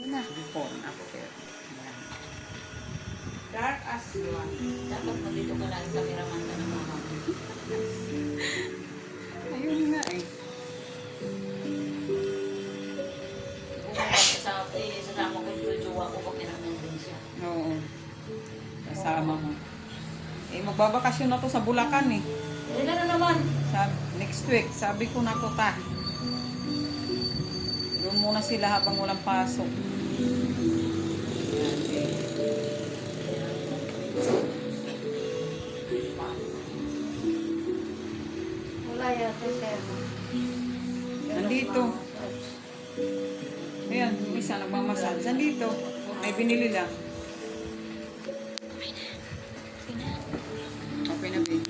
Na. Phone ako pero. Ayan. Dark as blonde. Dapat magdito ka lang cameraman ka ng mama. Ayun nga eh. Sasama ko yung jowa ko pag nanaman din siya. Oo. Kasama mo. Eh, magbabakasyon na to sa Bulacan eh. Ilan na naman? Next week, sabi ko na to ta. Doon muna sila habang walang pasok. Ayan, eh. Wala yata sir. Nandito. Ayan, isa nagmamassage. Nandito. May binili lang. Okay na, babe.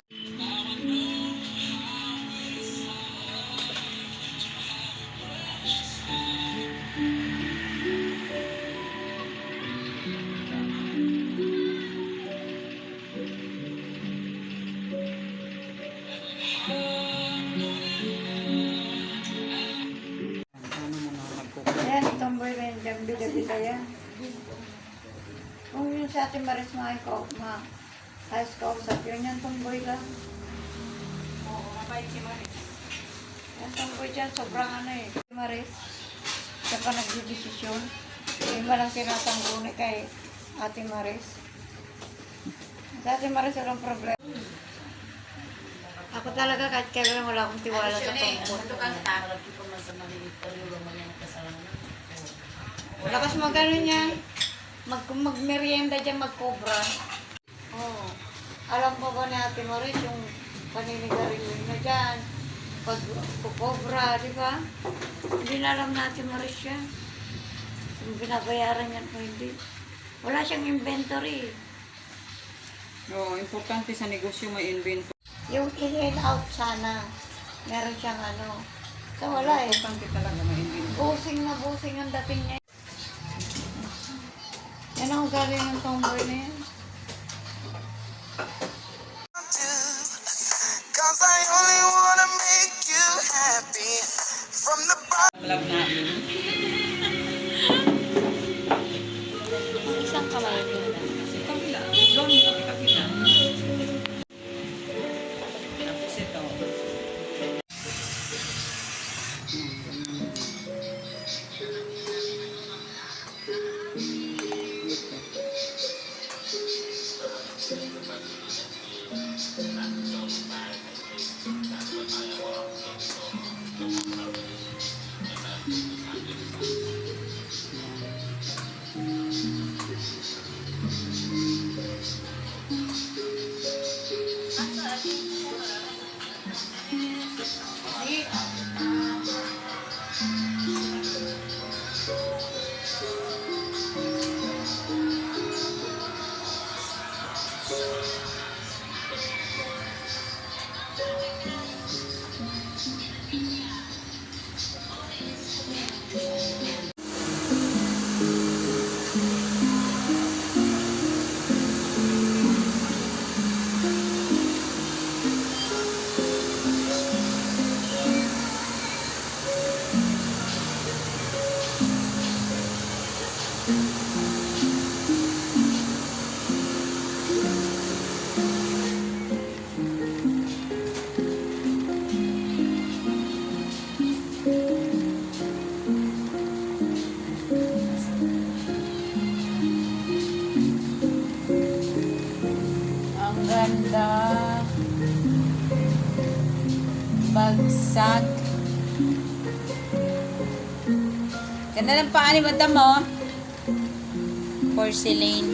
Ano mo na magkukuha? Ayan, tomboy na yung gabi-gabi kaya. Kung yung sa ating Maris ayos kausap, yun yung tomboy lang. Oo, mabait si Maris. Yung tomboy dyan, sobrang ano eh. Maris, siya pa nagdidesisyon. Yung walang tinatangguni kay Ate Maris. Sa Ate Maris, walang problema. Ako talaga kahit kailan wala akong tiwala sa tomboy. Lakas magano niya. Magmerienda dyan, magkobra. Oh. Alam mo ba ni Ate Maris yung paninigarilyo na dyan? Pag kukobra, di ba? Hindi na alam na Ate Maris yan. Yung binabayaran niya kung hindi. Wala siyang inventory. Oo, importante sa negosyo may inventory. Yung in and out sana. Meron siyang ano. So wala eh. Importante talaga may inventory. Busing na busing ang dating niya. Yan ang galing ng tomboy na yan. Cause I only wanna make you happy from the bottom. Vlog namin. Isang kamay ko na. Sa kabila. Doon sa kabila. Tapos ito. Ang ganda. Bagsak. Ganda ng paa ni madam mo. Porcelain.